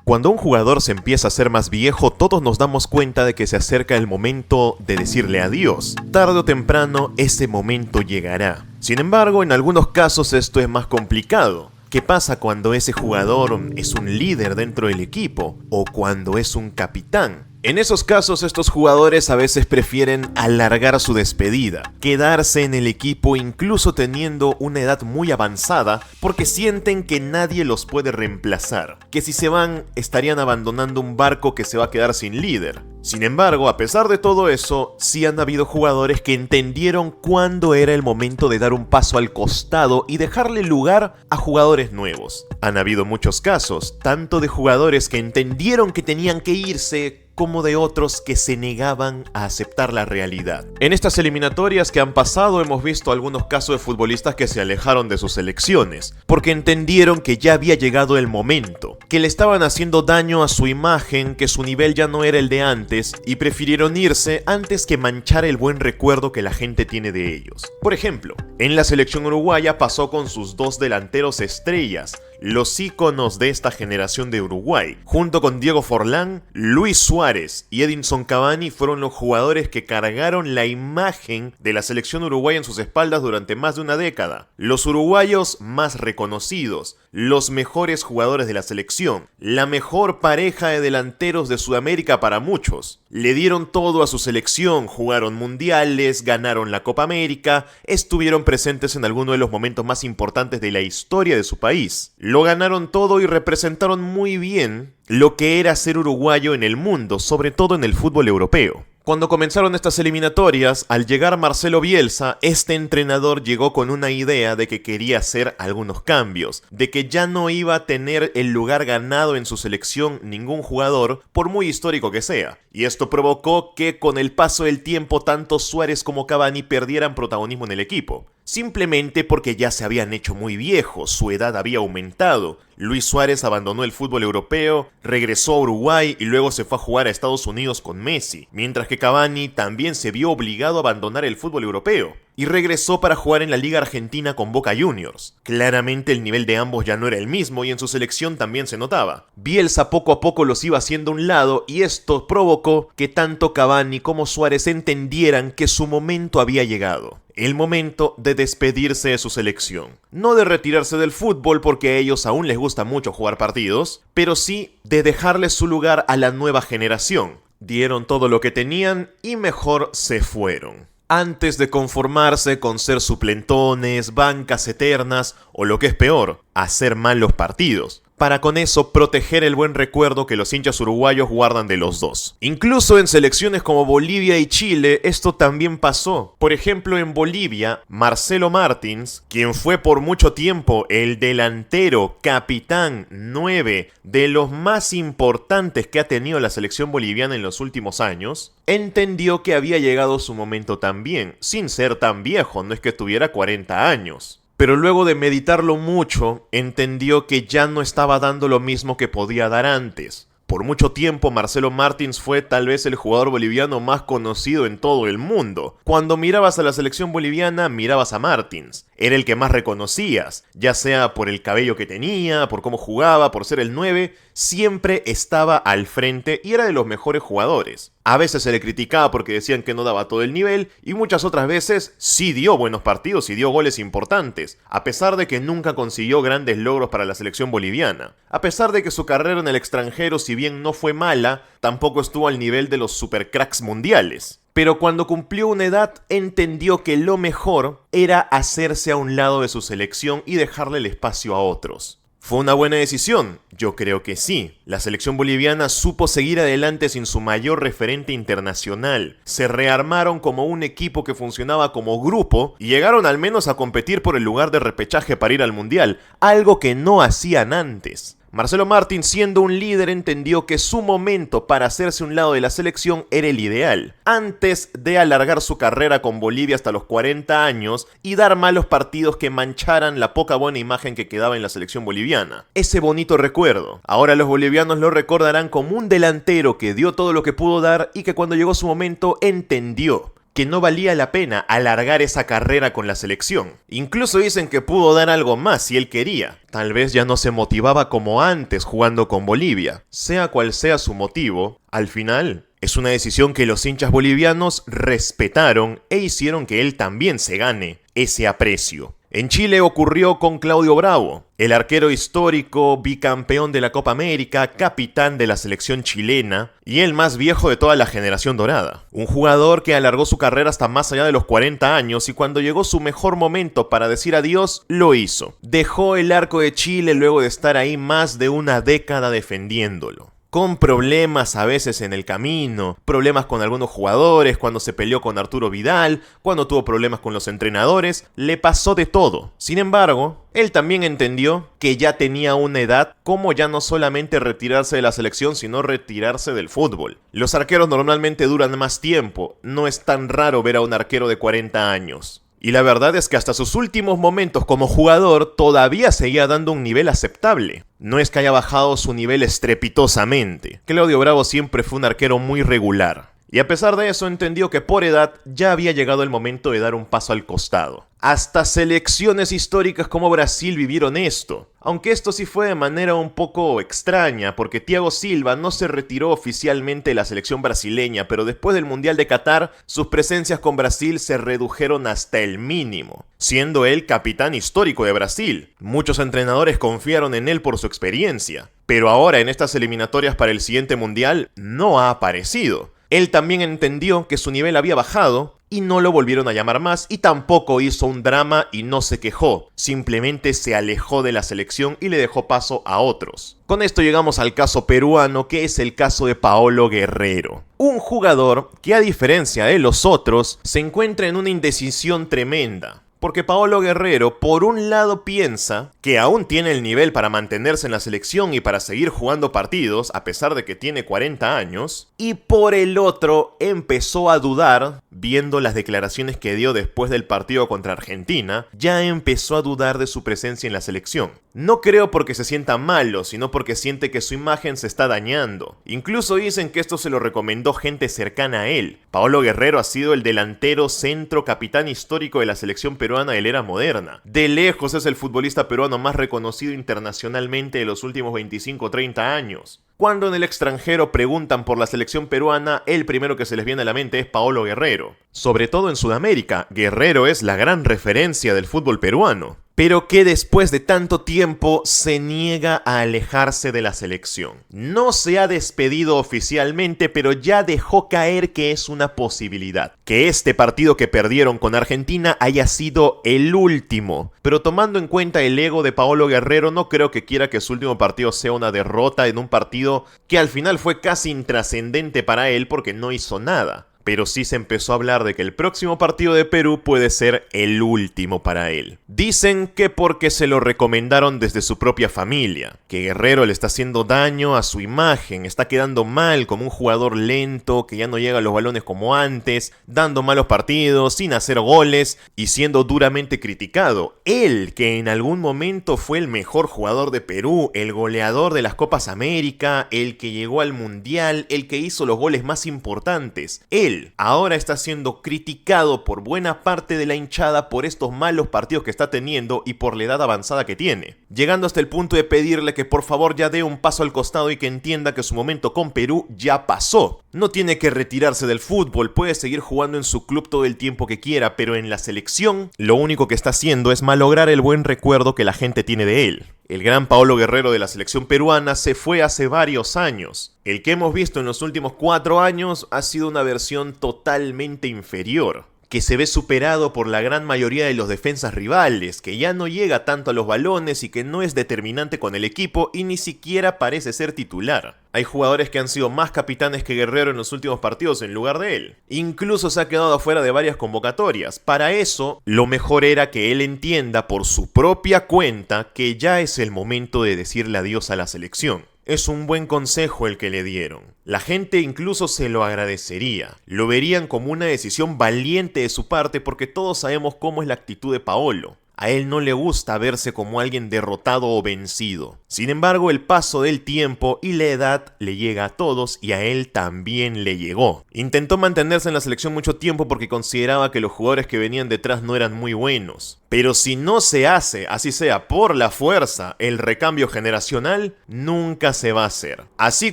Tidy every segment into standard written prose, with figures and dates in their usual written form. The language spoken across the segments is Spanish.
Cuando un jugador se empieza a ser más viejo, todos nos damos cuenta de que se acerca el momento de decirle adiós. Tarde o temprano, ese momento llegará. Sin embargo, en algunos casos esto es más complicado. ¿Qué pasa cuando ese jugador es un líder dentro del equipo o cuando es un capitán? En esos casos, estos jugadores a veces prefieren alargar su despedida, quedarse en el equipo incluso teniendo una edad muy avanzada porque sienten que nadie los puede reemplazar, que si se van estarían abandonando un barco que se va a quedar sin líder. Sin embargo, a pesar de todo eso, sí han habido jugadores que entendieron cuándo era el momento de dar un paso al costado y dejarle lugar a jugadores nuevos. Han habido muchos casos, tanto de jugadores que entendieron que tenían que irse, como de otros que se negaban a aceptar la realidad. En estas eliminatorias que han pasado hemos visto algunos casos de futbolistas que se alejaron de sus selecciones, porque entendieron que ya había llegado el momento, que le estaban haciendo daño a su imagen, que su nivel ya no era el de antes, y prefirieron irse antes que manchar el buen recuerdo que la gente tiene de ellos. Por ejemplo, en la selección uruguaya pasó con sus dos delanteros estrellas, los íconos de esta generación de Uruguay. Junto con Diego Forlán, Luis Suárez y Edinson Cavani fueron los jugadores que cargaron la imagen de la selección uruguaya en sus espaldas durante más de una década. Los uruguayos más reconocidos, los mejores jugadores de la selección, la mejor pareja de delanteros de Sudamérica para muchos. Le dieron todo a su selección, jugaron mundiales, ganaron la Copa América, estuvieron presentes en algunos de los momentos más importantes de la historia de su país. Lo ganaron todo y representaron muy bien lo que era ser uruguayo en el mundo, sobre todo en el fútbol europeo. Cuando comenzaron estas eliminatorias, al llegar Marcelo Bielsa, este entrenador llegó con una idea de que quería hacer algunos cambios, de que ya no iba a tener el lugar ganado en su selección ningún jugador, por muy histórico que sea. Y esto provocó que con el paso del tiempo tanto Suárez como Cavani perdieran protagonismo en el equipo. Simplemente porque ya se habían hecho muy viejos, su edad había aumentado. Luis Suárez abandonó el fútbol europeo, regresó a Uruguay y luego se fue a jugar a Estados Unidos con Messi, mientras que Cavani también se vio obligado a abandonar el fútbol europeo y regresó para jugar en la Liga Argentina con Boca Juniors. Claramente el nivel de ambos ya no era el mismo y en su selección también se notaba. Bielsa poco a poco los iba haciendo a un lado y esto provocó que tanto Cavani como Suárez entendieran que su momento había llegado. El momento de despedirse de su selección. No de retirarse del fútbol porque a ellos aún les gusta mucho jugar partidos, pero sí de dejarles su lugar a la nueva generación. Dieron todo lo que tenían y mejor se fueron, antes de conformarse con ser suplentones, bancas eternas o lo que es peor, hacer malos partidos, para con eso proteger el buen recuerdo que los hinchas uruguayos guardan de los dos. Incluso en selecciones como Bolivia y Chile esto también pasó. Por ejemplo, en Bolivia, Marcelo Martins, quien fue por mucho tiempo el delantero, capitán, 9 de los más importantes que ha tenido la selección boliviana en los últimos años, entendió que había llegado su momento también, sin ser tan viejo, no es que tuviera 40 años. Pero luego de meditarlo mucho, entendió que ya no estaba dando lo mismo que podía dar antes. Por mucho tiempo, Marcelo Martins fue tal vez el jugador boliviano más conocido en todo el mundo. Cuando mirabas a la selección boliviana, mirabas a Martins. Era el que más reconocías, ya sea por el cabello que tenía, por cómo jugaba, por ser el 9, siempre estaba al frente y era de los mejores jugadores. A veces se le criticaba porque decían que no daba todo el nivel y muchas otras veces sí dio buenos partidos y dio goles importantes, a pesar de que nunca consiguió grandes logros para la selección boliviana. A pesar de que su carrera en el extranjero, si bien no fue mala, tampoco estuvo al nivel de los supercracks mundiales. Pero cuando cumplió una edad, entendió que lo mejor era hacerse a un lado de su selección y dejarle el espacio a otros. ¿Fue una buena decisión? Yo creo que sí. La selección boliviana supo seguir adelante sin su mayor referente internacional. Se rearmaron como un equipo que funcionaba como grupo y llegaron al menos a competir por el lugar de repechaje para ir al mundial, algo que no hacían antes. Marcelo Martins, siendo un líder, entendió que su momento para hacerse un lado de la selección era el ideal, antes de alargar su carrera con Bolivia hasta los 40 años y dar malos partidos que mancharan la poca buena imagen que quedaba en la selección boliviana. Ese bonito recuerdo. Ahora los bolivianos lo recordarán como un delantero que dio todo lo que pudo dar y que cuando llegó su momento entendió que no valía la pena alargar esa carrera con la selección. Incluso dicen que pudo dar algo más si él quería. Tal vez ya no se motivaba como antes jugando con Bolivia. Sea cual sea su motivo, al final es una decisión que los hinchas bolivianos respetaron e hicieron que él también se gane ese aprecio. En Chile ocurrió con Claudio Bravo, el arquero histórico, bicampeón de la Copa América, capitán de la selección chilena y el más viejo de toda la generación dorada. Un jugador que alargó su carrera hasta más allá de los 40 años y cuando llegó su mejor momento para decir adiós, lo hizo. Dejó el arco de Chile luego de estar ahí más de una década defendiéndolo. Con problemas a veces en el camino, problemas con algunos jugadores, cuando se peleó con Arturo Vidal, cuando tuvo problemas con los entrenadores, le pasó de todo. Sin embargo, él también entendió que ya tenía una edad como ya no solamente retirarse de la selección, sino retirarse del fútbol. Los arqueros normalmente duran más tiempo, no es tan raro ver a un arquero de 40 años. Y la verdad es que hasta sus últimos momentos como jugador todavía seguía dando un nivel aceptable. No es que haya bajado su nivel estrepitosamente. Claudio Bravo siempre fue un arquero muy regular. Y a pesar de eso entendió que por edad ya había llegado el momento de dar un paso al costado. Hasta selecciones históricas como Brasil vivieron esto. Aunque esto sí fue de manera un poco extraña, porque Thiago Silva no se retiró oficialmente de la selección brasileña, pero después del Mundial de Qatar, sus presencias con Brasil se redujeron hasta el mínimo, siendo él capitán histórico de Brasil. Muchos entrenadores confiaron en él por su experiencia, pero ahora en estas eliminatorias para el siguiente Mundial no ha aparecido. Él también entendió que su nivel había bajado y no lo volvieron a llamar más y tampoco hizo un drama y no se quejó, simplemente se alejó de la selección y le dejó paso a otros. Con esto llegamos al caso peruano, que es el caso de Paolo Guerrero. Un jugador que a diferencia de los otros se encuentra en una indecisión tremenda. Porque Paolo Guerrero, por un lado, piensa que aún tiene el nivel para mantenerse en la selección y para seguir jugando partidos, a pesar de que tiene 40 años, y por el otro, empezó a dudar, viendo las declaraciones que dio después del partido contra Argentina, ya empezó a dudar de su presencia en la selección. No creo porque se sienta malo, sino porque siente que su imagen se está dañando. Incluso dicen que esto se lo recomendó gente cercana a él. Paolo Guerrero ha sido el delantero centro capitán histórico de la selección peruana de la era moderna. De lejos es el futbolista peruano más reconocido internacionalmente de los últimos 25 o 30 años. Cuando en el extranjero preguntan por la selección peruana, el primero que se les viene a la mente es Paolo Guerrero. Sobre todo en Sudamérica, Guerrero es la gran referencia del fútbol peruano, pero que después de tanto tiempo se niega a alejarse de la selección. No se ha despedido oficialmente, pero ya dejó caer que es una posibilidad. Que este partido que perdieron con Argentina haya sido el último. Pero tomando en cuenta el ego de Paolo Guerrero, no creo que quiera que su último partido sea una derrota en un partido que al final fue casi intrascendente para él porque no hizo nada. Pero sí se empezó a hablar de que el próximo partido de Perú puede ser el último para él. Dicen que porque se lo recomendaron desde su propia familia, que Guerrero le está haciendo daño a su imagen, está quedando mal como un jugador lento, que ya no llega a los balones como antes, dando malos partidos, sin hacer goles y siendo duramente criticado. Él, que en algún momento fue el mejor jugador de Perú, el goleador de las Copas América, el que llegó al Mundial, el que hizo los goles más importantes. Él ahora está siendo criticado por buena parte de la hinchada por estos malos partidos que está teniendo y por la edad avanzada que tiene, llegando hasta el punto de pedirle que por favor ya dé un paso al costado y que entienda que su momento con Perú ya pasó. No tiene que retirarse del fútbol, puede seguir jugando en su club todo el tiempo que quiera, pero en la selección lo único que está haciendo es malograr el buen recuerdo que la gente tiene de él. El gran Paolo Guerrero de la selección peruana se fue hace varios años. El que hemos visto en los últimos 4 años ha sido una versión totalmente inferior, que se ve superado por la gran mayoría de los defensas rivales, que ya no llega tanto a los balones y que no es determinante con el equipo y ni siquiera parece ser titular. Hay jugadores que han sido más capitanes que Guerrero en los últimos partidos en lugar de él. Incluso se ha quedado afuera de varias convocatorias. Para eso, lo mejor era que él entienda por su propia cuenta que ya es el momento de decirle adiós a la selección. Es un buen consejo el que le dieron. La gente incluso se lo agradecería. Lo verían como una decisión valiente de su parte porque todos sabemos cómo es la actitud de Paolo. A él no le gusta verse como alguien derrotado o vencido. Sin embargo, el paso del tiempo y la edad le llega a todos y a él también le llegó. Intentó mantenerse en la selección mucho tiempo porque consideraba que los jugadores que venían detrás no eran muy buenos. Pero si no se hace, así sea por la fuerza, el recambio generacional, nunca se va a hacer. Así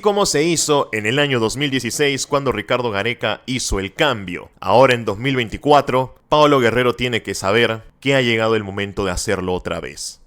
como se hizo en el año 2016 cuando Ricardo Gareca hizo el cambio. Ahora en 2024, Paolo Guerrero tiene que saber que ha llegado el momento de hacerlo otra vez.